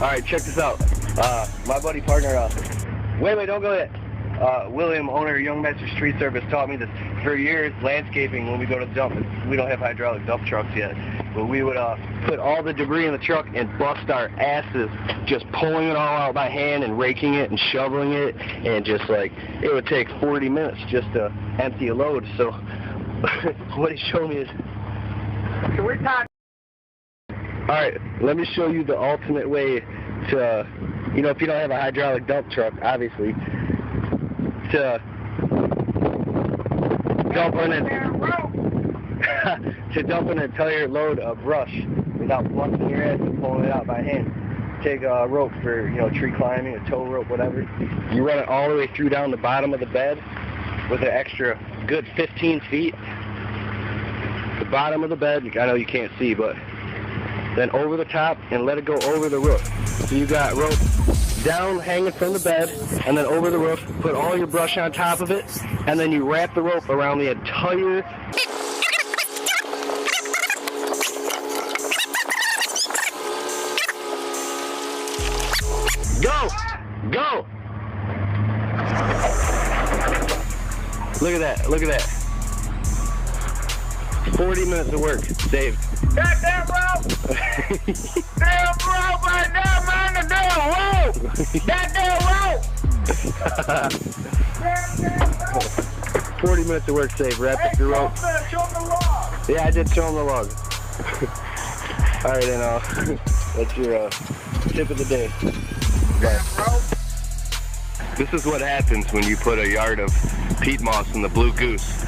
Alright, check this out. My buddy partner, wait, don't go yet. William, owner of Young Masters Tree Service, taught me this for years, landscaping, when we go to dump. We don't have hydraulic dump trucks yet, but we would put all the debris in the truck and bust our asses just pulling it all out by hand and raking it and shoveling it, and just like, it would take 40 minutes just to empty a load. So what he showed me is, so we're talking. Alright, let me show you the ultimate way to, you know, if you don't have a hydraulic dump truck, obviously, to dump an entire load of brush without busting your ass and pulling it out by hand. Take a rope for, you know, tree climbing, a tow rope, whatever. You run it all the way through down the bottom of the bed with an extra good 15 feet. The bottom of the bed, I know you can't see, but then over the top and let it go over the roof. So you got rope down hanging from the bed, and then over the roof, put all your brush on top of it, and then you wrap the rope around the entire... Go! Look at that, look at that. 40 minutes of work saved. Goddamn rope! Damn rope right there, man! The damn rope! Goddamn rope! 40 minutes of work saved. Wrap up your rope. Show him the log! Yeah, I did show him the log. Alright, then that's your tip of the day. Bye. This is what happens when you put a yard of peat moss in the Blue Goose.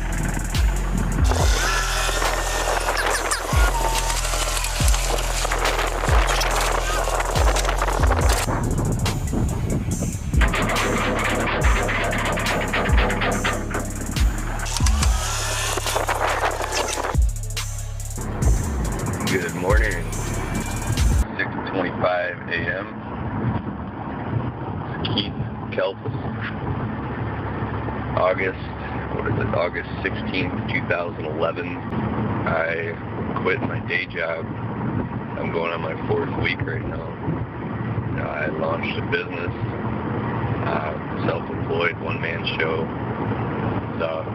Good morning, 6:25 a.m. Keith, Kalfas. August 16th, 2011. I quit my day job. I'm going on my 4th week right now. I launched a business, self-employed, one-man show,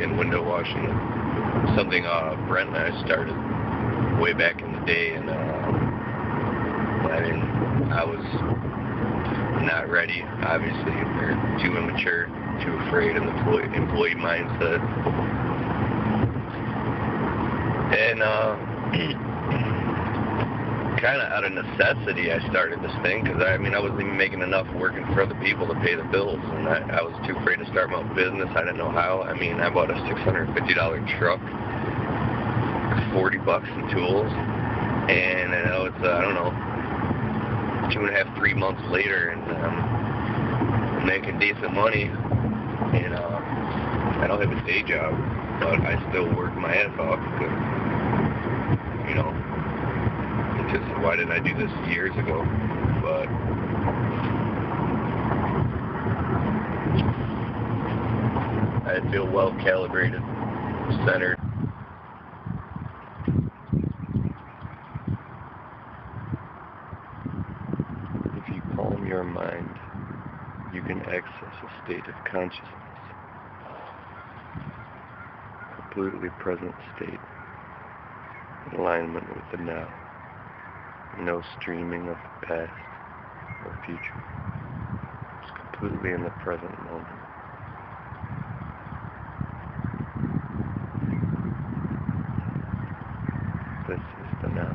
in window washing. Something Brent and I started way back in the day, and I mean, I was not ready, obviously. We're too immature, too afraid of the employee mindset. And kind of out of necessity, I started this thing, because I mean, I wasn't even making enough working for other people to pay the bills, and I was too afraid to start my own business. I didn't know how. I mean, I bought a $650 truck, 40 bucks in tools, and I know it's, I don't know, 2.5, 3 months later, and I'm making decent money, and I don't have a day job, but I still work my ass off, because, you know, it's just, why didn't I do this years ago? But I feel well calibrated, centered. Calm your mind, you can access a state of consciousness, completely present state, in alignment with the now, no streaming of the past or future, it's completely in the present moment. This is the now.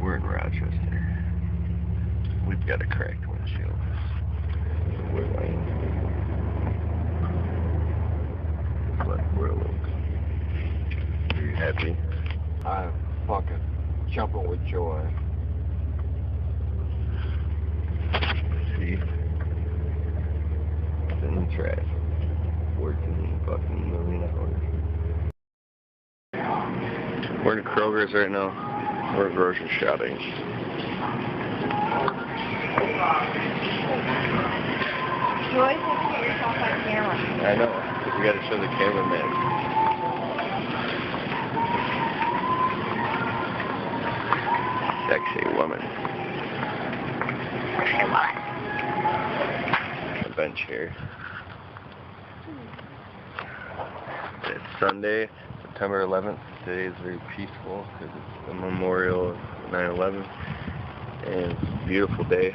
We're in Rochester. We've got a cracked windshield. We're late. But we're a little good. Are you happy? I'm fucking jumping with joy. See? In the traffic. 14 fucking million hours. We're in Kroger's right now. We're grocery shopping. You always have to get yourself on camera. I know, because we got to show the cameraman. Sexy woman. A bench here. It's Sunday, September 11th. Today is very peaceful because it's the memorial of 9/11, and it's a beautiful day.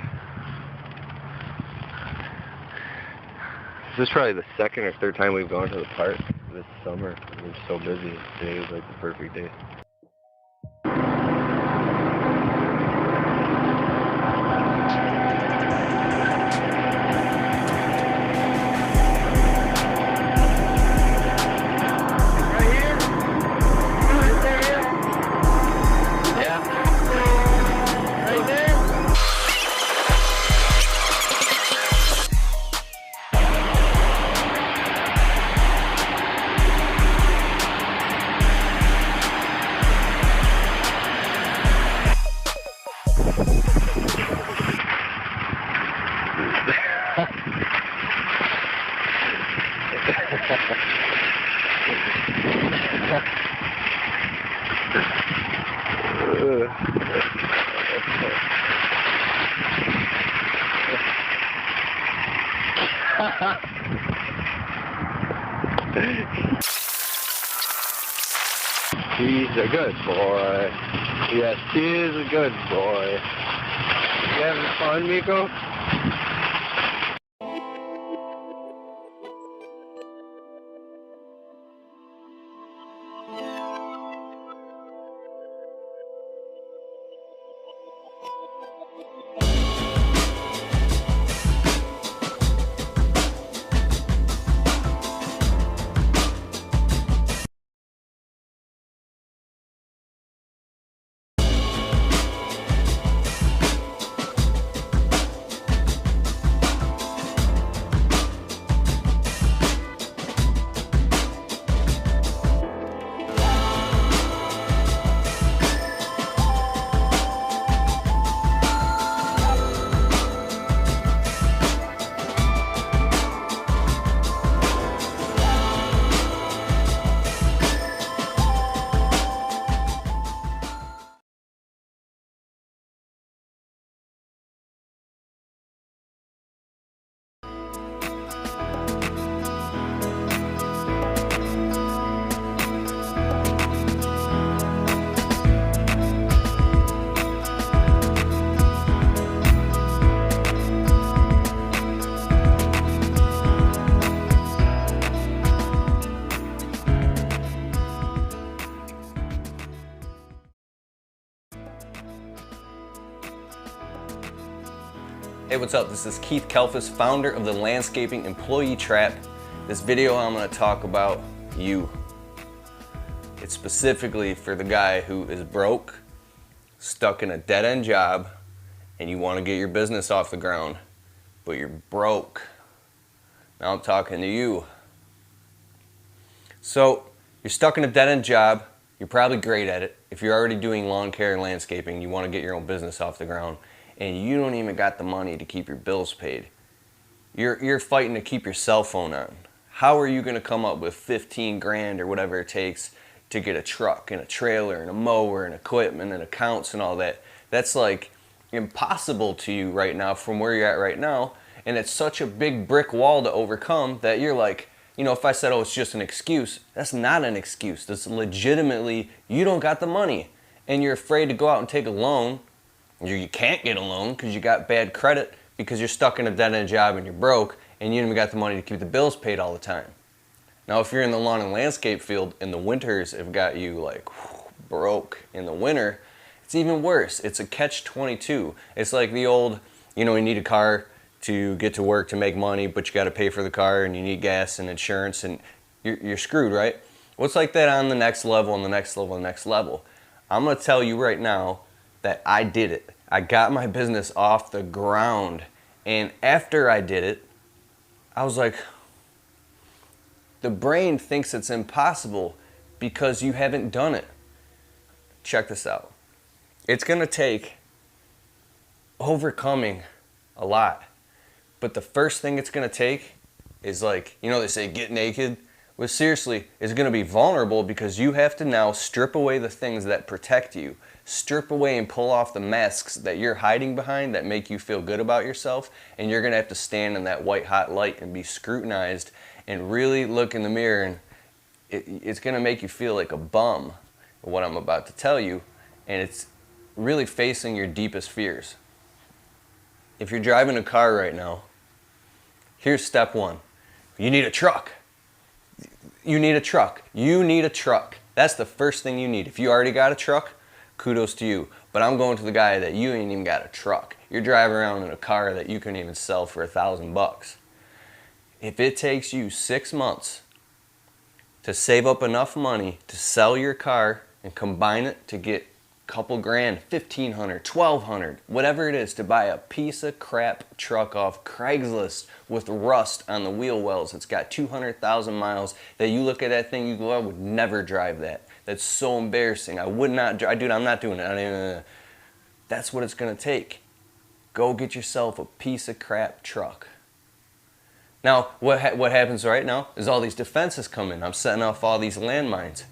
This is probably the second or third time we've gone to the park this summer. We're so busy. Today was like the perfect day. He's a good boy. Yes, he is a good boy. You having fun, Miko? Hey, what's up? This is Keith Kalfas, founder of the Landscaping Employee Trap. This video I'm going to talk about you. It's specifically for the guy who is broke, stuck in a dead-end job, and you want to get your business off the ground, but you're broke. Now I'm talking to you. So, you're stuck in a dead-end job. You're probably great at it. If you're already doing lawn care and landscaping, you want to get your own business off the ground, and you don't even got the money to keep your bills paid. You're fighting to keep your cell phone on. How are you going to come up with 15 grand or whatever it takes to get a truck and a trailer and a mower and equipment and accounts and all that? That's like impossible to you right now from where you're at right now, and it's such a big brick wall to overcome that you're like, you know, if I said, oh, it's just an excuse, that's not an excuse. That's legitimately, you don't got the money and you're afraid to go out and take a loan. You can't get a loan because you got bad credit because you're stuck in a dead-end job and you're broke and you don't even got the money to keep the bills paid all the time. Now, if you're in the lawn and landscape field and the winters have got you like broke in the winter, it's even worse. It's a catch-22. It's like the old, you know, you need a car to get to work to make money, but you got to pay for the car and you need gas and insurance and you're screwed, right? Well, it's like that on the next level and the next level and the next level. I'm going to tell you right now that I did it. I got my business off the ground, and after I did it, I was like, the brain thinks it's impossible because you haven't done it. check this out. It's going to take overcoming a lot. But the first thing it's going to take is, like, you know, they say get naked. Well, seriously, it's going to be vulnerable because you have to now strip away the things that protect you. Strip away and pull off the masks that you're hiding behind that make you feel good about yourself. And you're going to have to stand in that white hot light and be scrutinized and really look in the mirror. And it's going to make you feel like a bum, what I'm about to tell you. And it's really facing your deepest fears. If you're driving a car right now, here's step one. You need a truck. You need a truck. You need a truck. That's the first thing you need. If you already got a truck, kudos to you. But I'm going to the guy that you ain't even got a truck. You're driving around in a car that you couldn't even sell for $1,000. If it takes you 6 months to save up enough money to sell your car and combine it to get couple grand, $1,500, $1,200, whatever it is, to buy a piece of crap truck off Craigslist with rust on the wheel wells. It's got 200,000 miles that you look at that thing, you go, I would never drive that. That's so embarrassing. I would not drive. Dude, I'm not doing it. That's what it's going to take. Go get yourself a piece of crap truck. Now, what happens right now is all these defenses come in. I'm setting off all these landmines.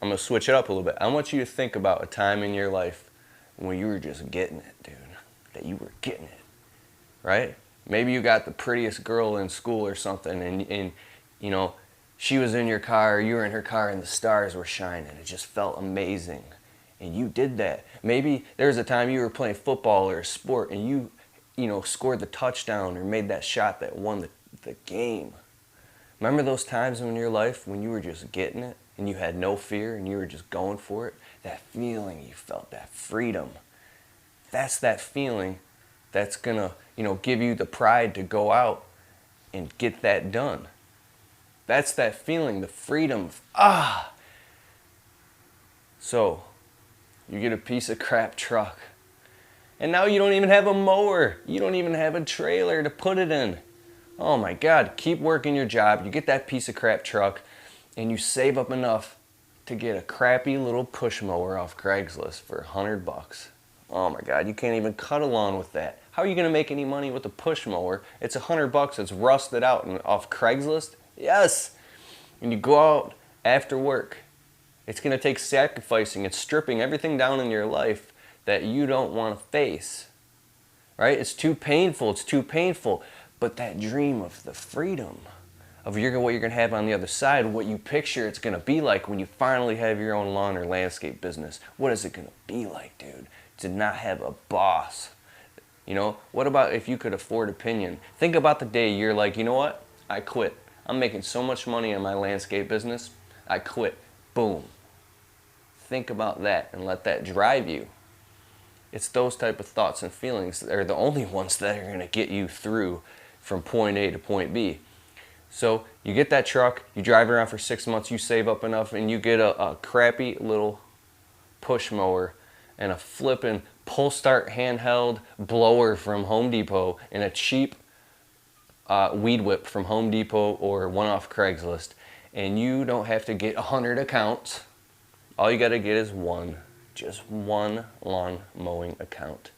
I'm going to switch it up a little bit. I want you to think about a time in your life when you were just getting it, dude. That you were getting it, right? Maybe you got the prettiest girl in school or something, and you know, she was in your car, you were in her car, and the stars were shining. It just felt amazing, and you did that. Maybe there was a time you were playing football or a sport, and you know, scored the touchdown or made that shot that won the game. Remember those times in your life when you were just getting it? And you had no fear and you were just going for it? That feeling you felt, that freedom. That's that feeling that's gonna, you know, give you the pride to go out and get that done. That's that feeling, the freedom. So, you get a piece of crap truck. And now you don't even have a mower. You don't even have a trailer to put it in. Oh my God, keep working your job. You get that piece of crap truck. And you save up enough to get a crappy little push mower off Craigslist for $100. Oh my God, you can't even cut a lawn with that. How are you gonna make any money with a push mower? It's $100, it's rusted out and off Craigslist? Yes! And you go out after work. It's gonna take sacrificing and stripping everything down in your life that you don't wanna face. Right? It's too painful, But that dream of the freedom, of what you're going to have on the other side, what you picture it's going to be like when you finally have your own lawn or landscape business. What is it going to be like, dude, to not have a boss? You know, what about if you could afford opinion? Think about the day you're like, you know what? I quit. I'm making so much money in my landscape business. I quit. Boom. Think about that and let that drive you. It's those type of thoughts and feelings that are the only ones that are going to get you through from point A to point B. So you get that truck, you drive around for 6 months, you save up enough, and you get a crappy little push mower and a flippin' pull start handheld blower from Home Depot and a cheap weed whip from Home Depot or one off Craigslist. And you don't have to get 100 accounts. All you gotta get is just one lawn mowing account.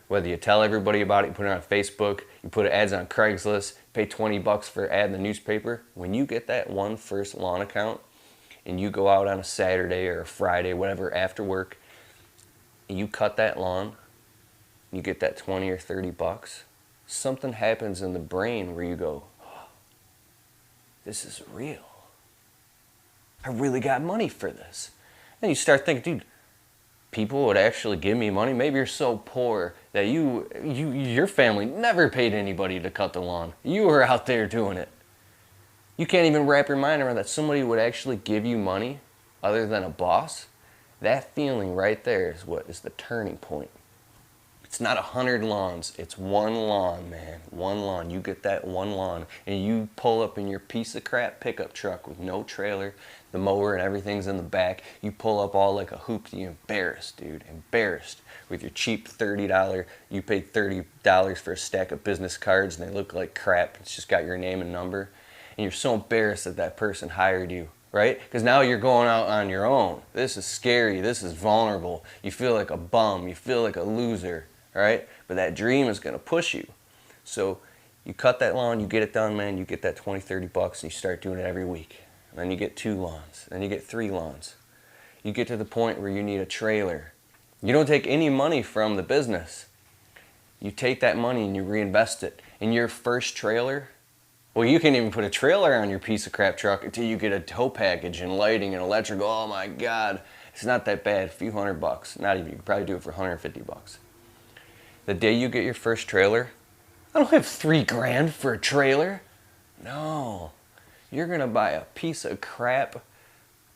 Whether you tell everybody about it, you put it on Facebook, you put ads on Craigslist, pay $20 for an ad in the newspaper. When you get that one first lawn account and you go out on a Saturday or a Friday, whatever, after work, and you cut that lawn, you get that 20 or $30, something happens in the brain where you go, oh, this is real. I really got money for this. And you start thinking, dude, people would actually give me money. Maybe you're so poor that your family never paid anybody to cut the lawn. You were out there doing it. You can't even wrap your mind around that somebody would actually give you money other than a boss. That feeling right there is what is the turning point. It's not 100 lawns, it's one lawn, man. One lawn. You get that one lawn and you pull up in your piece of crap pickup truck with no trailer, the mower and everything's in the back. You pull up all like a hoopty, embarrassed, dude, embarrassed. With your cheap $30, you paid $30 for a stack of business cards and they look like crap. It's just got your name and number. And you're so embarrassed that that person hired you, right? Because now you're going out on your own. This is scary. This is vulnerable. You feel like a bum. You feel like a loser, right? But that dream is going to push you. So you cut that lawn, you get it done, man. You get that 20, 30 bucks, and you start doing it every week. And then you get 2 lawns. Then you get 3 lawns. You get to the point where you need a trailer. You don't take any money from the business. You take that money and you reinvest it. In your first trailer, well, you can't even put a trailer on your piece of crap truck until you get a tow package and lighting and electrical. Oh my God, it's not that bad, a few $100. Not even, you could probably do it for 150 bucks. The day you get your first trailer, I don't have $3 for a trailer. No, you're gonna buy a piece of crap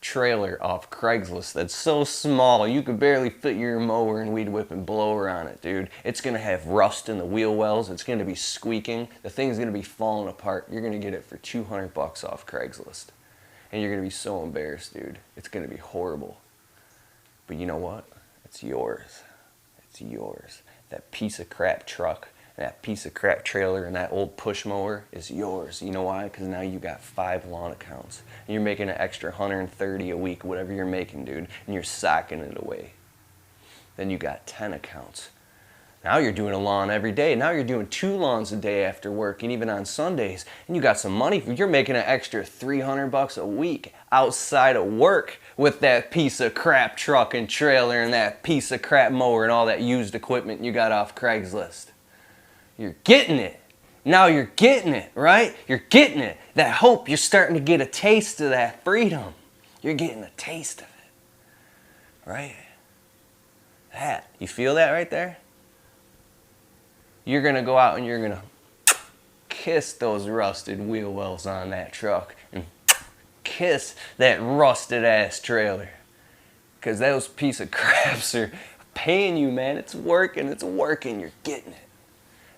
trailer off Craigslist that's so small you could barely fit your mower and weed whip and blower on it, dude. It's gonna have rust in the wheel wells. It's gonna be squeaking. The thing's gonna be falling apart. You're gonna get it for 200 bucks off Craigslist, and you're gonna be so embarrassed, dude. It's gonna be horrible. But you know what? It's yours. It's yours. That piece of crap truck, that piece of crap trailer, and that old push mower is yours. You know why? Because now you got 5 lawn accounts. And you're making an extra 130 a week, whatever you're making, dude, and you're socking it away. Then you got 10 accounts. Now you're doing a lawn every day. Now you're doing 2 lawns a day after work, and even on Sundays. And you got some money. You're making an extra 300 bucks a week outside of work with that piece of crap truck and trailer and that piece of crap mower and all that used equipment you got off Craigslist. You're getting it. Now you're getting it, right? You're getting it. That hope, you're starting to get a taste of that freedom. You're getting a taste of it, right? That, you feel that right there? You're gonna go out and you're gonna kiss those rusted wheel wells on that truck and kiss that rusted ass trailer. Because those piece of craps are paying you, man. It's working, you're getting it.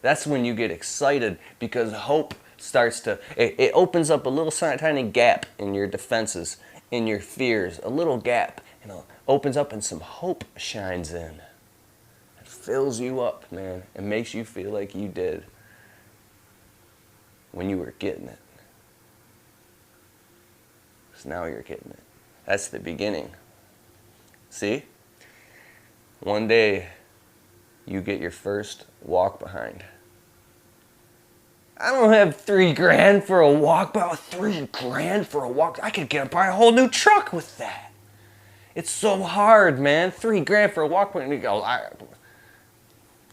That's when you get excited, because hope starts to, it opens up a little tiny gap in your defenses, in your fears, a little gap, and it opens up and some hope shines in. It fills you up, man. It makes you feel like you did when you were getting it. So now you're getting it. That's the beginning. See? One day, you get your first walk behind. I don't have $3 for a walk, but $3 for a walk, I could buy a whole new truck with that. It's so hard, man. $3 for a walk behind. You go,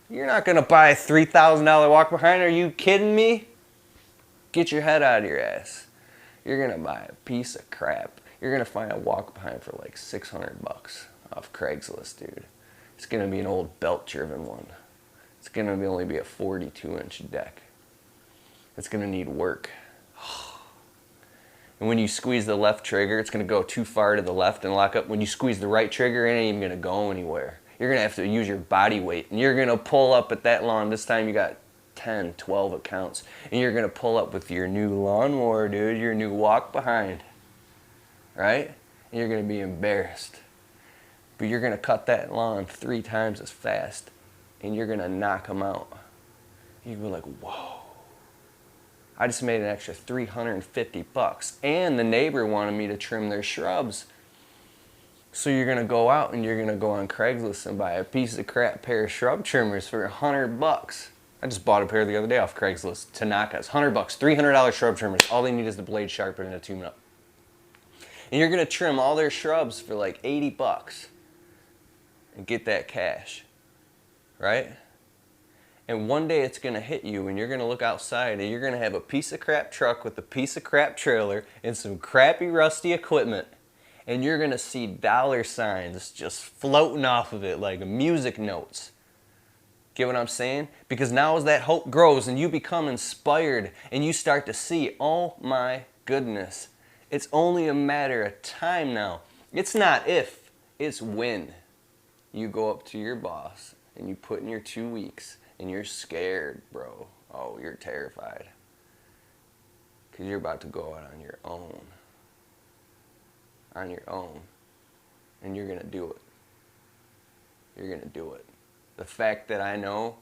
you're not gonna buy a $3,000 walk behind. Are you kidding me? Get your head out of your ass. You're gonna buy a piece of crap. You're gonna find a walk behind for like 600 bucks off Craigslist, dude. It's gonna be an old belt-driven one. It's gonna only be a 42-inch deck. It's gonna need work. And when you squeeze the left trigger, it's gonna go too far to the left and lock up. When you squeeze the right trigger, it ain't even gonna go anywhere. You're gonna have to use your body weight, and you're gonna pull up at that lawn. This time you got 10, 12 accounts, and you're gonna pull up with your new lawnmower, dude, your new walk behind, right? And you're gonna be embarrassed. But you're gonna cut that lawn 3 times as fast, and you're gonna knock them out. You're gonna be like, whoa. I just made an extra 350 bucks, and the neighbor wanted me to trim their shrubs. So you're gonna go out and you're gonna go on Craigslist and buy a piece of crap pair of shrub trimmers for 100 bucks. I just bought a pair the other day off Craigslist. Tanaka's, 100 bucks, $300 shrub trimmers. All they need is the blade sharpened and a tune-up. And you're gonna trim all their shrubs for like 80 bucks and get that cash, right? And one day it's gonna hit you and you're gonna look outside and you're gonna have a piece of crap truck with a piece of crap trailer and some crappy rusty equipment. And you're gonna see dollar signs just floating off of it like music notes. Get what I'm saying? Because now as that hope grows and you become inspired and you start to see, oh my goodness, it's only a matter of time now. It's not if, it's when. You go up to your boss and you put in your 2 weeks and you're scared, bro. Oh, you're terrified. Because you're about to go out on your own. On your own. And you're going to do it. You're going to do it. The fact that I know,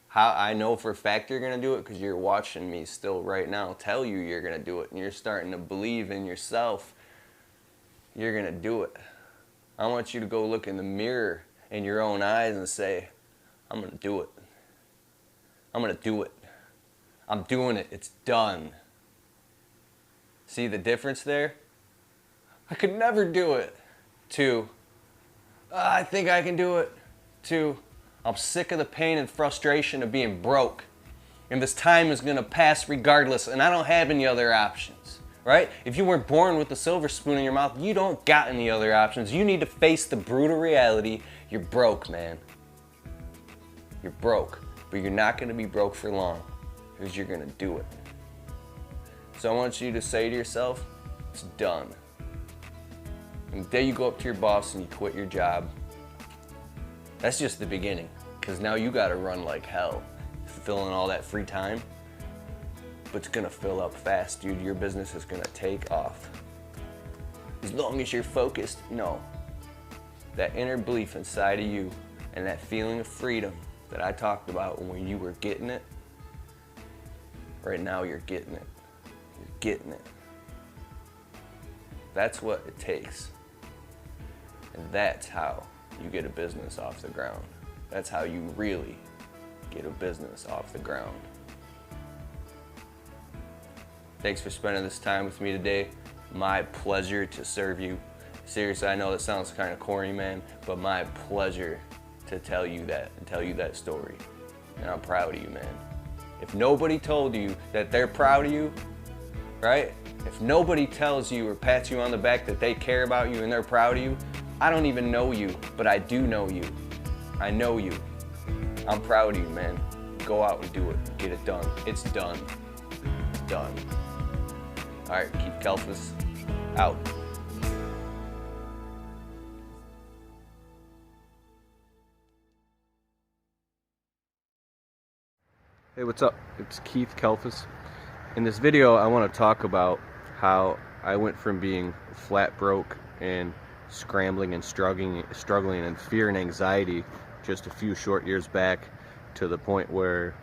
how I know for a fact you're going to do it, because you're watching me still right now tell you you're going to do it, and you're starting to believe in yourself, you're going to do it. I want you to go look in the mirror in your own eyes and say, I'm going to do it. I'm going to do it. I'm doing it. It's done. See the difference there? I could never do it. To, I think I can do it. To, I'm sick of the pain and frustration of being broke. And this time is going to pass regardless, and I don't have any other options. Right? If you weren't born with a silver spoon in your mouth, you don't got any other options. You need to face the brutal reality. You're broke, man. You're broke. But you're not going to be broke for long, because you're going to do it. So I want you to say to yourself, it's done. And the day you go up to your boss and you quit your job, that's just the beginning. Because now you got to run like hell, filling all that free time. But it's going to fill up fast, dude. Your business is going to take off. As long as you're focused, no. That inner belief inside of you and that feeling of freedom that I talked about when you were getting it, right now you're getting it. You're getting it. That's what it takes. And that's how you get a business off the ground. That's how you really get a business off the ground. Thanks for spending this time with me today. My pleasure to serve you. Seriously, I know that sounds kind of corny, man, but my pleasure to tell you that and tell you that story. And I'm proud of you, man. If nobody told you that they're proud of you, right? If nobody tells you or pats you on the back that they care about you and they're proud of you, I don't even know you, but I do know you. I know you. I'm proud of you, man. Go out and do it. Get it done. It's done. Done. All right, Keith Kalfas out. Hey, what's up? It's Keith Kalfas. In this video, I want to talk about how I went from being flat broke and scrambling and struggling and fear and anxiety just a few short years back to the point where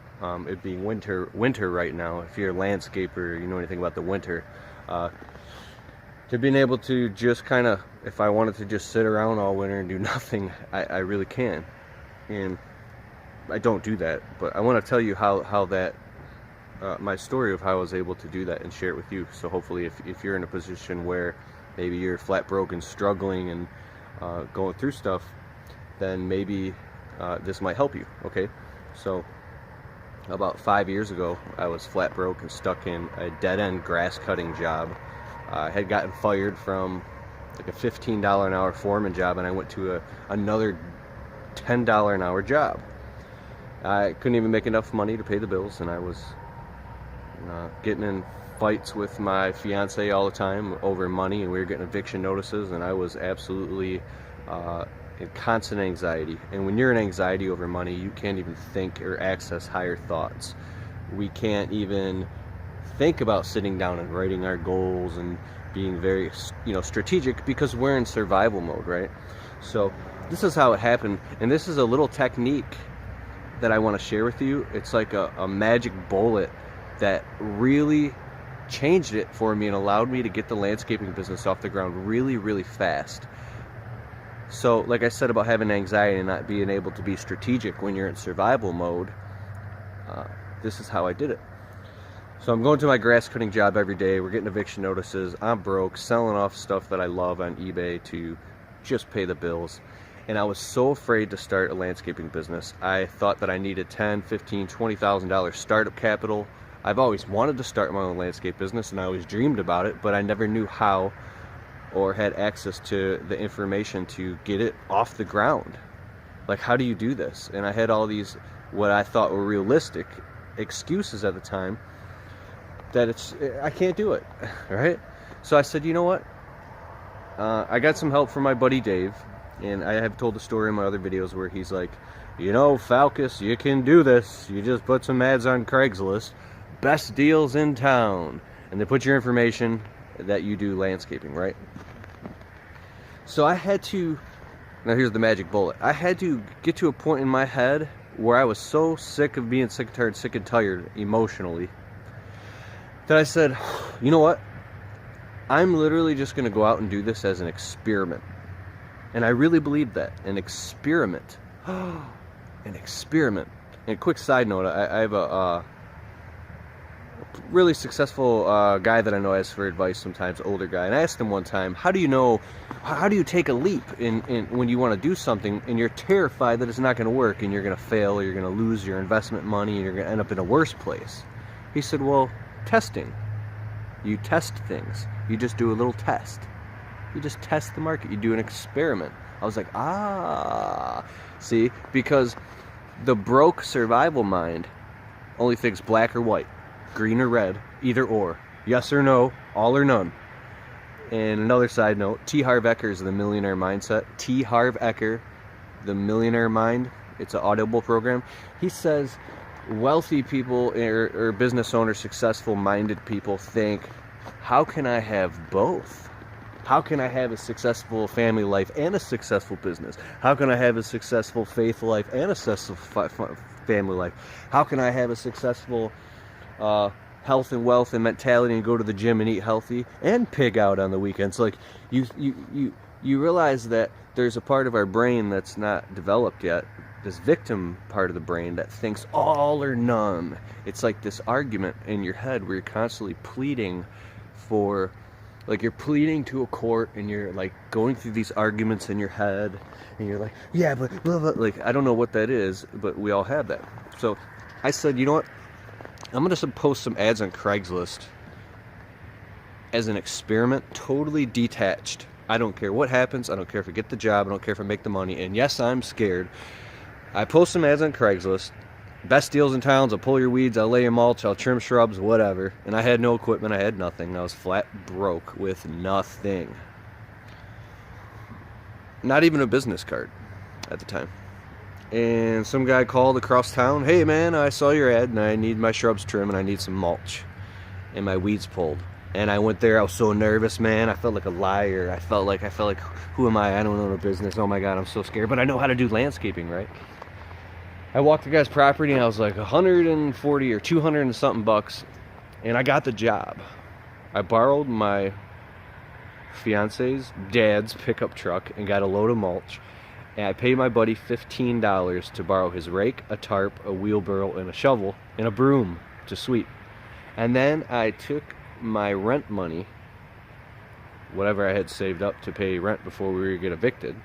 it being winter right now. If you're a landscaper, you know anything about the winter, to being able to just kind of, if I wanted to just sit around all winter and do nothing, I really can. And I don't do that, but I want to tell you how that my story of how I was able to do that and share it with you. So hopefully if you're in a position where maybe you're flat broke and struggling and going through stuff, then maybe this might help you. Okay, so about 5 years ago, I was flat broke and stuck in a dead-end grass cutting job. I had gotten fired from like a $15 an hour foreman job, and I went to another $10 an hour job. I couldn't even make enough money to pay the bills, and I was getting in fights with my fiance all the time over money, and we were getting eviction notices, and I was absolutely in constant anxiety. And when you're in anxiety over money, you can't even think or access higher thoughts. We can't even think about sitting down and writing our goals and being very, strategic, because we're in survival mode, right? So this is how it happened, and this is a little technique that I want to share with you. It's like a magic bullet that really changed it for me and allowed me to get the landscaping business off the ground really, really fast. So like I said about having anxiety and not being able to be strategic when you're in survival mode, this is how I did it. So I'm going to my grass cutting job every day. We're getting eviction notices. I'm broke, selling off stuff that I love on eBay to just pay the bills. And I was so afraid to start a landscaping business. I thought that I needed $10,000, $15,000, $20,000 startup capital. I've always wanted to start my own landscape business, and I always dreamed about it, but I never knew how or had access to the information to get it off the ground. Like, how do you do this? And I had all these, what I thought were realistic excuses at the time, that I can't do it, right? So I said, you know what? I got some help from my buddy Dave, and I have told the story in my other videos where he's like, Falcus, you can do this. You just put some ads on Craigslist, best deals in town, and they put your information that you do landscaping, right? So I had to, now here's the magic bullet, I had to get to a point in my head where I was so sick of being sick and tired emotionally, that I said, you know what? I'm literally just going to go out and do this as an experiment. And I really believe that. An experiment. An experiment. And a quick side note, I have a really successful guy that I know asks for advice sometimes, older guy. And I asked him one time, how do you take a leap in when you want to do something and you're terrified that it's not going to work and you're going to fail or you're going to lose your investment money and you're going to end up in a worse place? He said, well, testing. You test things. You just do a little test. You just test the market. You do an experiment. I was like, see, because the broke survival mind only thinks black or white, green or red, either or, yes or no, all or none. And another side note, T. Harv Eker's The Millionaire Mindset. T. Harv Eker, The Millionaire Mind. It's an Audible program. He says wealthy people or business owners, successful minded people think, how can I have both? How can I have a successful family life and a successful business? How can I have a successful faith life and a successful family life? How can I have a successful health and wealth and mentality and go to the gym and eat healthy and pig out on the weekends? Like you realize that there's a part of our brain that's not developed yet, this victim part of the brain that thinks all or none. It's like this argument in your head where you're constantly pleading for, like you're pleading to a court and you're like going through these arguments in your head and you're like, yeah, but blah, blah. Like, I don't know what that is, but we all have that. So I said, you know what? I'm going to post some ads on Craigslist as an experiment, totally detached. I don't care what happens. I don't care if I get the job. I don't care if I make the money. And yes, I'm scared. I post some ads on Craigslist. Best deals in towns. I'll pull your weeds. I'll lay your mulch. I'll trim shrubs, whatever. And I had no equipment. I had nothing. I was flat broke with nothing. Not even a business card at the time. And some guy called across town. Hey man, I saw your ad and I need my shrubs trimmed and I need some mulch and my weeds pulled. And I went there. I was so nervous, man. I felt like a liar. I felt like, who am I? I don't know the business. Oh my God, I'm so scared. But I know how to do landscaping, right? I walked the guy's property and I was like 140 or 200 and something bucks, and I got the job. I borrowed my fiance's dad's pickup truck and got a load of mulch, and I paid my buddy $15 to borrow his rake, a tarp, a wheelbarrow, and a shovel, and a broom to sweep. And then I took my rent money, whatever I had saved up to pay rent before we were going to get evicted,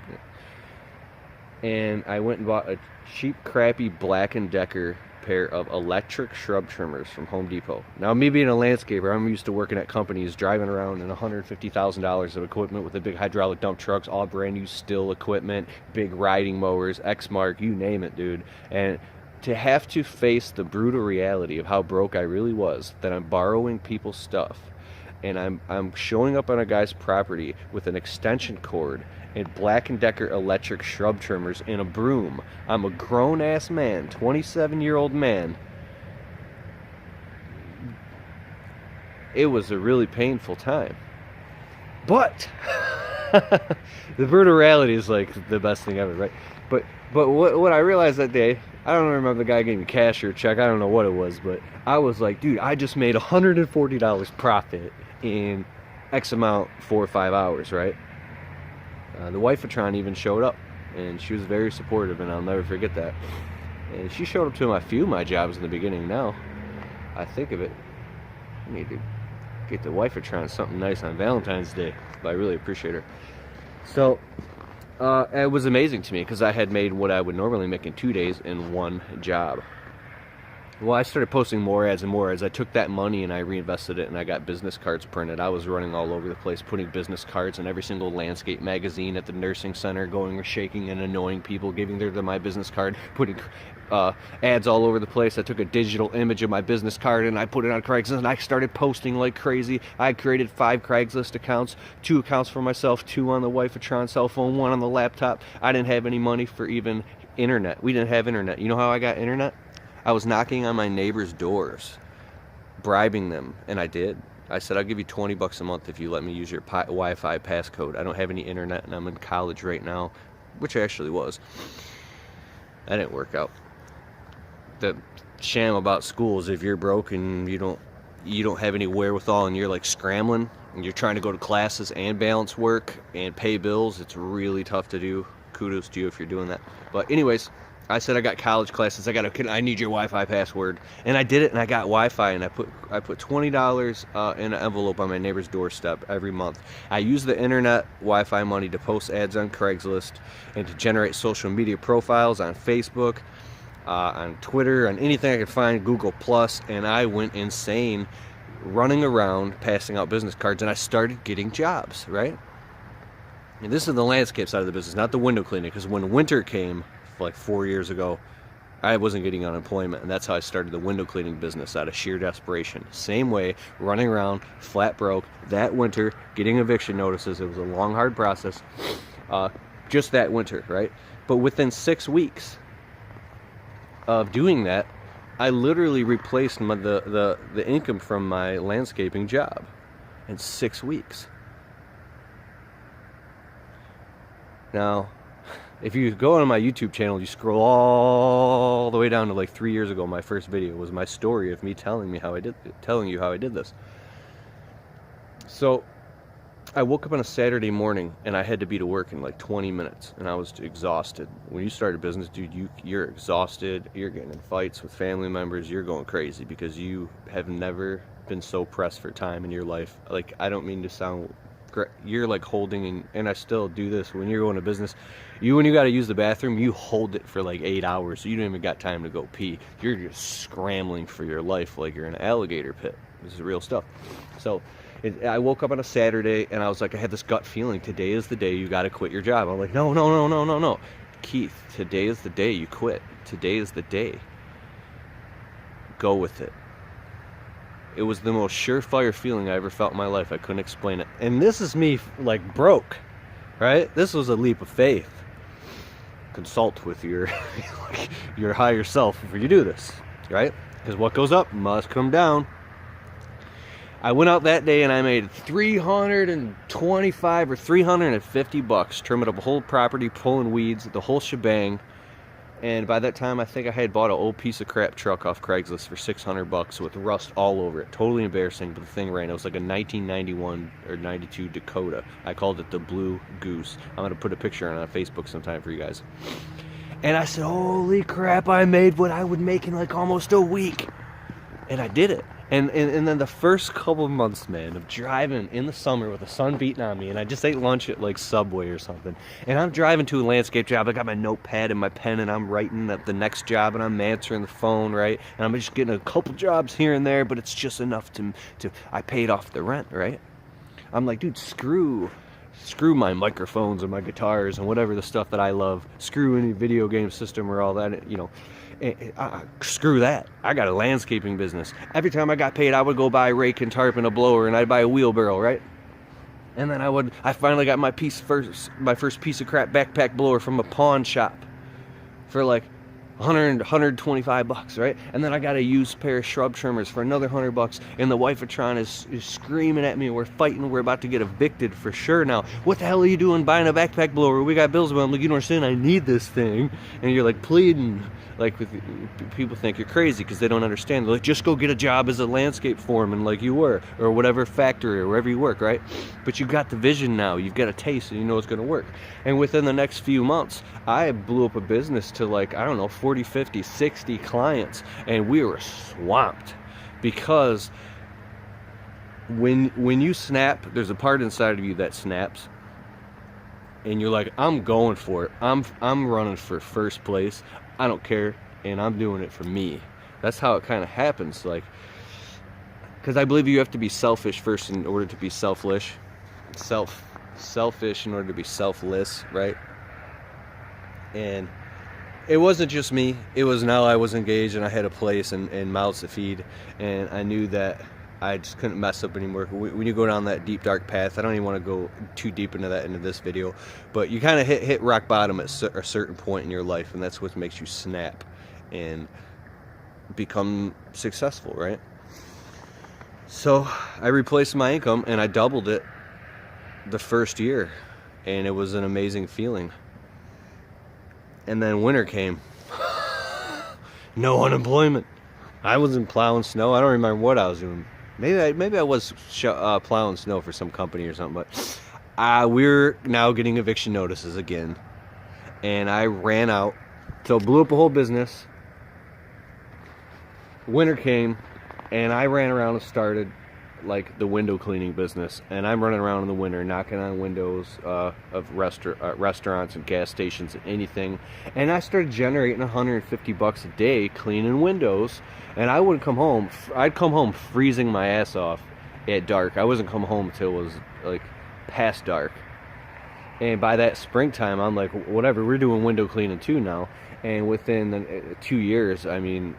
and I went and bought a cheap, crappy Black & Decker pair of electric shrub trimmers from Home Depot. Now, me being a landscaper, I'm used to working at companies, driving around in $150,000 of equipment with the big hydraulic dump trucks, all brand new Stihl equipment, big riding mowers, X-Mark, you name it, dude. And to have to face the brutal reality of how broke I really was, that I'm borrowing people's stuff, and I'm showing up on a guy's property with an extension cord and Black & Decker electric shrub trimmers and a broom. I'm a grown-ass man, 27-year-old man. It was a really painful time. But the brutal reality is like the best thing ever, right? But what I realized that day, I don't remember the guy gave me cash or a check, I don't know what it was, but I was like, dude, I just made $140 profit in X amount, 4 or 5 hours, right? The wife-a-tron even showed up, and she was very supportive, and I'll never forget that. And she showed up to a few of my jobs in the beginning. Now I think of it, I need to get the wife-a-tron something nice on Valentine's Day, but I really appreciate her. So it was amazing to me because I had made what I would normally make in 2 days in one job. Well, I started posting more ads and more ads. I took that money and I reinvested it, and I got business cards printed. I was running all over the place, putting business cards in every single landscape magazine at the nursing center, going or shaking and annoying people, giving them my business card, putting ads all over the place. I took a digital image of my business card and I put it on Craigslist, and I started posting like crazy. I created 5 Craigslist accounts, 2 accounts for myself, 2 on the wife-a-tron cell phone, 1 on the laptop. I didn't have any money for even internet. We didn't have internet. You know how I got internet? I was knocking on my neighbors' doors, bribing them, and I did. I said, I'll give you $20 a month if you let me use your Wi-Fi passcode. I don't have any internet, and I'm in college right now, which I actually was. That didn't work out. The sham about school is if you're broke and you don't have any wherewithal and you're like scrambling, and you're trying to go to classes and balance work and pay bills, it's really tough to do. Kudos to you if you're doing that. But anyways, I said I got college classes. I need your Wi-Fi password, and I did it, and I got Wi-Fi, and I put $20 in an envelope on my neighbor's doorstep every month. I use the internet Wi-Fi money to post ads on Craigslist and to generate social media profiles on Facebook, on Twitter, on anything I could find, Google Plus, and I went insane running around passing out business cards, and I started getting jobs, right? And this is the landscape side of the business, not the window cleaning, because when winter came, like 4 years ago, I wasn't getting unemployment, and that's how I started the window cleaning business, out of sheer desperation. Same way, running around, flat broke, that winter, getting eviction notices. It was a long, hard process, just that winter, right? But within 6 weeks of doing that, I literally replaced the income from my landscaping job in 6 weeks. Now, if you go on my YouTube channel, you scroll all the way down to like 3 years ago, my first video was my story of me telling you how I did this. So I woke up on a Saturday morning and I had to be to work in like 20 minutes, and I was exhausted. When you start a business, dude, you're exhausted. You're getting in fights with family members. You're going crazy because you have never been so pressed for time in your life. Like, I don't mean to sound, you're like holding, and I still do this when you're going to business, when you got to use the bathroom, you hold it for like 8 hours, so you don't even got time to go pee. You're just scrambling for your life like you're in an alligator pit. This is real stuff. So I woke up on a Saturday and I was like, I had this gut feeling, today is the day you got to quit your job. I'm like, no, Keith, today is the day you quit. Today is the day. Go with it. It was the most surefire feeling I ever felt in my life. I couldn't explain it. And this is me, like, broke, right? This was a leap of faith. Consult with your higher self before you do this, right? Because what goes up must come down. I went out that day and I made $325 or $350 trimming up a whole property, pulling weeds, the whole shebang. And by that time, I think I had bought an old piece of crap truck off Craigslist for $600 with rust all over it. Totally embarrassing, but the thing ran. It was like a 1991 or 92 Dakota. I called it the Blue Goose. I'm going to put a picture on Facebook sometime for you guys. And I said, holy crap, I made what I would make in like almost a week. And I did it. And then the first couple of months, man, of driving in the summer with the sun beating on me, and I just ate lunch at like Subway or something, and I'm driving to a landscape job. I got my notepad and my pen, and I'm writing at the next job, and I'm answering the phone, right? And I'm just getting a couple jobs here and there, but it's just enough to I paid off the rent, right? I'm like, dude, screw my microphones and my guitars and whatever the stuff that I love. Screw any video game system or all that, you know. Screw that. I got a landscaping business. Every time I got paid, I would go buy a rake and tarp and a blower, and I'd buy a wheelbarrow, right? And then I finally got my first piece of crap backpack blower from a pawn shop for like $125, right? And then I got a used pair of shrub trimmers for another $100, and the wife of Tron is screaming at me. We're fighting. We're about to get evicted for sure now. What the hell are you doing buying a backpack blower? We got bills. I'm like, you don't understand, I need this thing. And you're like pleading. Like, people think you're crazy because they don't understand. They're like, just go get a job as a landscape foreman like you were, or whatever factory or wherever you work, right? But you've got the vision now. You've got a taste, and you know it's going to work. And within the next few months, I blew up a business to like, I don't know, 40, 50, 60 clients, and we were swamped because when you snap, there's a part inside of you that snaps, and you're like, I'm going for it. I'm running for first place. I don't care, and I'm doing it for me. That's how it kind of happens, like, because I believe you have to be selfish first in order to be selfish in order to be selfless, right? And it wasn't just me. It was now I was engaged, and I had a place and mouths to feed, and I knew that I just couldn't mess up anymore. When you go down that deep, dark path, I don't even want to go too deep into this video, but you kind of hit rock bottom at a certain point in your life, and that's what makes you snap and become successful, right? So I replaced my income, and I doubled it the first year, and it was an amazing feeling. And then winter came. No unemployment. I wasn't plowing snow. I don't remember what I was doing. maybe I was plowing snow for some company or something, but we're now getting eviction notices again, and I ran out, so blew up a whole business. Winter came, and I ran around and started like the window cleaning business, and I'm running around in the winter knocking on windows of restaurants and gas stations and anything, and I started generating $150 a day cleaning windows. And I wouldn't come home. I'd come home freezing my ass off at dark. I wasn't come home until it was like past dark. And by that springtime, I'm like, whatever, we're doing window cleaning too now. And within the 2 years, I mean,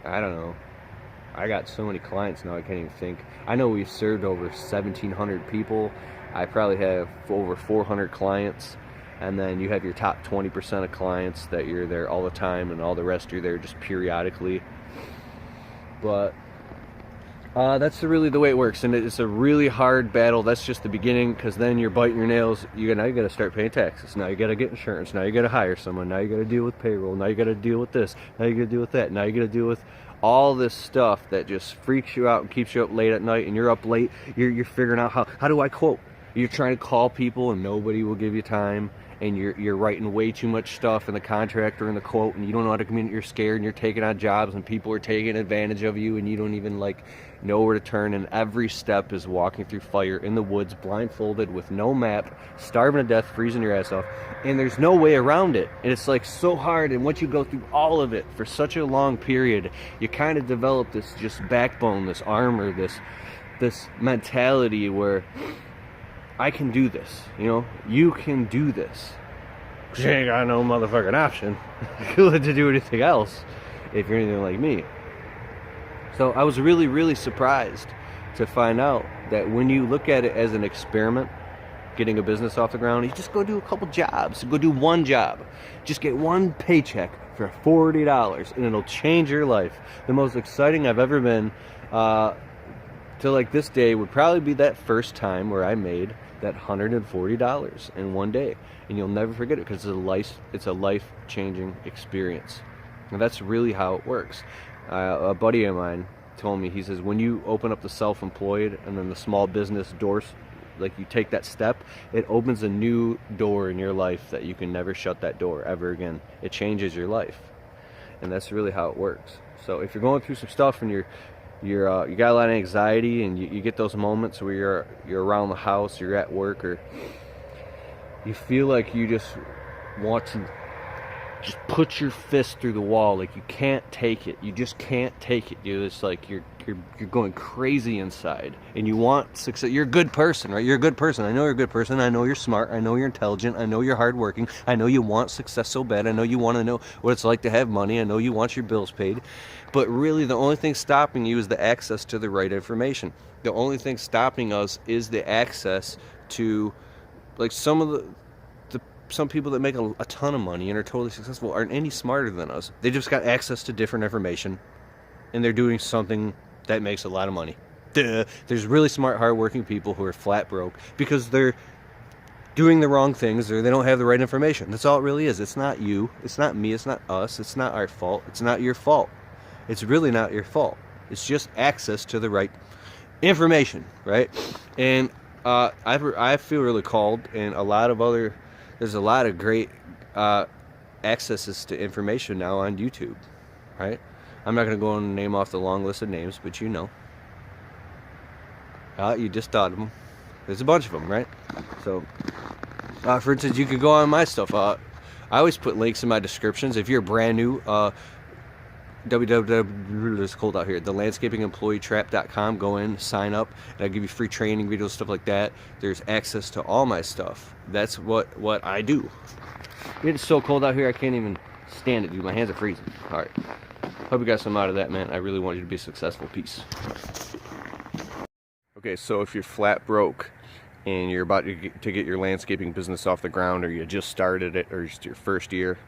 I don't know, I got so many clients now I can't even think. I know we've served over 1,700 people. I probably have over 400 clients. And then you have your top 20% of clients that you're there all the time, and all the rest you're there just periodically. But that's really the way it works, and it's a really hard battle. That's just the beginning, because then you're biting your nails. Now you got to start paying taxes. Now you got to get insurance. Now you got to hire someone. Now you got to deal with payroll. Now you got to deal with this. Now you got to deal with that. Now you got to deal with all this stuff that just freaks you out and keeps you up late at night. And you're up late. You're figuring out how do I quote. You're trying to call people, and nobody will give you time. And you're writing way too much stuff in the contract or in the quote, and you don't know how to communicate. You're scared, and you're taking on jobs, and people are taking advantage of you, and you don't even like know where to turn. And every step is walking through fire in the woods, blindfolded, with no map, starving to death, freezing your ass off, and there's no way around it. And it's like so hard. And once you go through all of it for such a long period, you kind of develop this just backbone, this armor, this mentality where I can do this, you can do this. Cause you ain't got no motherfucking option to do anything else if you're anything like me. So I was really, really surprised to find out that when you look at it as an experiment, getting a business off the ground, you just go do a couple jobs, go do one job, just get one paycheck for $40, and it'll change your life. The most exciting I've ever been to like this day would probably be that first time where I made that $140 in one day, and you'll never forget it, because it's a life-changing experience. And that's really how it works. A buddy of mine told me, he says, when you open up the self-employed and then the small business doors, like you take that step, it opens a new door in your life that you can never shut that door ever again. It changes your life, and that's really how it works. So if you're going through some stuff and you got a lot of anxiety, and you get those moments where you're around the house, you're at work, or you feel like you just want to just put your fist through the wall, like you can't take it, you just can't take it, it's like you're going crazy inside, and you want success. You're a good person, right? You're a good person. I know you're a good person. I know you're smart. I know you're intelligent. I know you're hardworking. I know you want success so bad. I know you want to know what it's like to have money. I know you want your bills paid. But really, the only thing stopping you is the access to the right information. The only thing stopping us is the access to, like, some people that make a ton of money and are totally successful aren't any smarter than us. They just got access to different information, and they're doing something that makes a lot of money. Duh. There's really smart, hardworking people who are flat broke because they're doing the wrong things, or they don't have the right information. That's all it really is. It's not you. It's not me. It's not us. It's not our fault. It's not your fault. It's really not your fault. It's just access to the right information, right? And I feel really called, and there's a lot of great accesses to information now on YouTube, right? I'm not going to go and name off the long list of names, but you just thought of them. There's a bunch of them, right? So, for instance, you could go on my stuff. I always put links in my descriptions. If you're brand new, it's cold out here, thelandscapingemployeetrap.com. Go in, sign up, and I'll give you free training videos, stuff like that. There's access to all my stuff. That's what I do. It's so cold out here, I can't even stand it, dude. My hands are freezing. All right. Hope you got some out of that, man. I really want you to be successful. Peace. Okay, so if you're flat broke and you're about to get your landscaping business off the ground, or you just started it, or just your first year,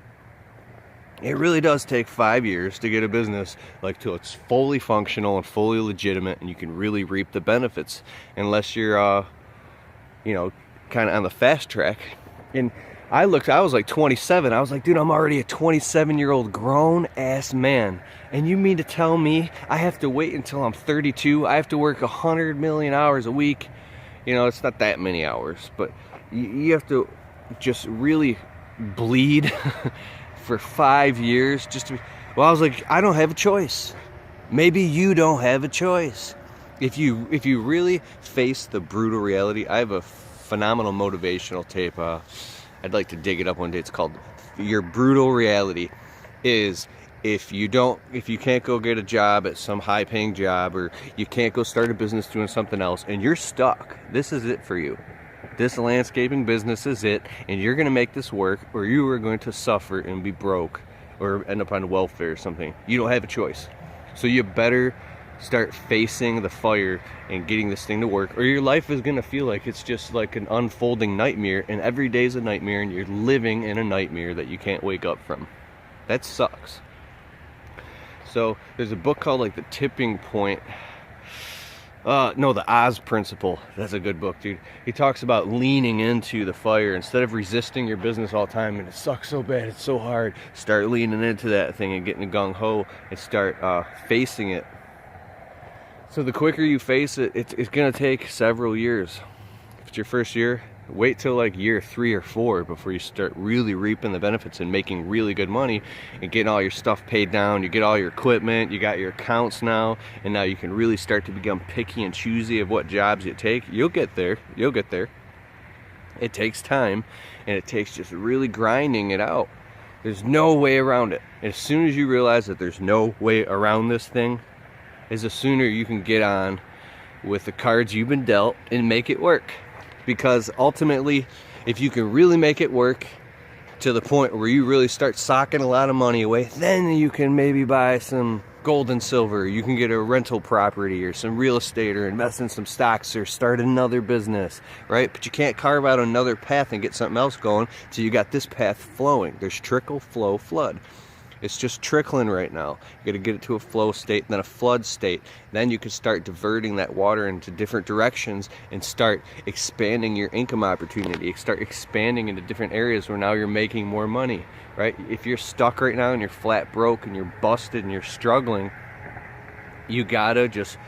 it really does take 5 years to get a business till it's fully functional and fully legitimate, and you can really reap the benefits, unless you're kind of on the fast track. And I was like 27. I was like, dude, I'm already a 27-year-old grown-ass man. And you mean to tell me I have to wait until I'm 32? I have to work 100 million hours a week? You know, it's not that many hours, but you have to just really bleed for 5 years just to... Well, I was like, I don't have a choice. Maybe you don't have a choice. If you really face the brutal reality, I have a phenomenal motivational tape. I'd like to dig it up one day. It's called Your Brutal Reality. Is if you can't go get a job at some high-paying job, or you can't go start a business doing something else, and you're stuck, this is it for you. This landscaping business is it, and you're going to make this work, or you are going to suffer and be broke, or end up on welfare or something. You don't have a choice. So you better start facing the fire and getting this thing to work, or your life is going to feel like it's just like an unfolding nightmare, and every day's a nightmare, and you're living in a nightmare that you can't wake up from. That sucks. So there's a book called like The Tipping Point. No, The Oz Principle. That's a good book, dude. He talks about leaning into the fire instead of resisting your business all the time, and it sucks so bad, it's so hard. Start leaning into that thing and getting gung-ho and start facing it. So the quicker you face it, it's going to take several years. If it's your first year, wait till like year 3 or 4 before you start really reaping the benefits and making really good money and getting all your stuff paid down. You get all your equipment, you got your accounts now, and now you can really start to become picky and choosy of what jobs you take. You'll get there. You'll get there. It takes time, and it takes just really grinding it out. There's no way around it. As soon as you realize that there's no way around this thing, is the sooner you can get on with the cards you've been dealt and make it work. Because ultimately, if you can really make it work to the point where you really start socking a lot of money away, then you can maybe buy some gold and silver. You can get a rental property or some real estate, or invest in some stocks, or start another business, right? But you can't carve out another path and get something else going till you got this path flowing. There's trickle, flow, flood. It's just trickling right now. You got to get it to a flow state, then a flood state. Then you can start diverting that water into different directions and start expanding your income opportunity. Start expanding into different areas where now you're making more money, right? If you're stuck right now and you're flat broke and you're busted and you're struggling, you got to just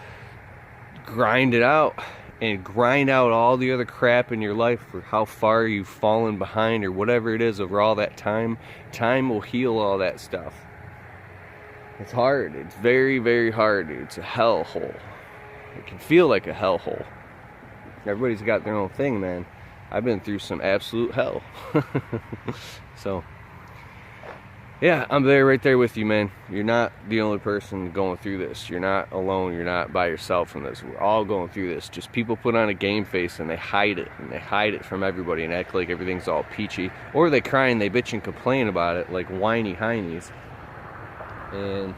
grind it out and grind out all the other crap in your life for how far you've fallen behind or whatever it is over all that time. Time will heal all that stuff. It's hard. It's very, very hard. It's a hellhole. It can feel like a hellhole. Everybody's got their own thing, man. I've been through some absolute hell. So, yeah, I'm there, right there with you, man. You're not the only person going through this. You're not alone. You're not by yourself in this. We're all going through this. Just people put on a game face and they hide it. And they hide it from everybody and act like everything's all peachy. Or they cry and they bitch and complain about it like whiny heinies. And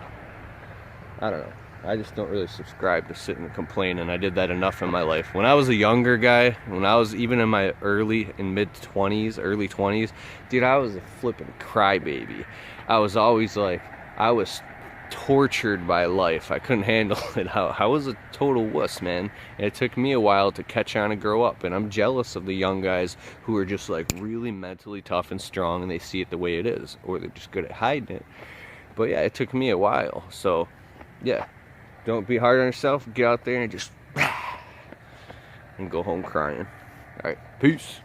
I don't know. I just don't really subscribe to sitting and complain, and I did that enough in my life. When I was a younger guy, when I was even in my early 20s, dude, I was a flipping crybaby. I was always like, I was tortured by life. I couldn't handle it. I was a total wuss, man. And it took me a while to catch on and grow up, and I'm jealous of the young guys who are just like really mentally tough and strong, and they see it the way it is, or they're just good at hiding it. But yeah, it took me a while. So yeah, don't be hard on yourself. Get out there and just and go home crying. All right, peace.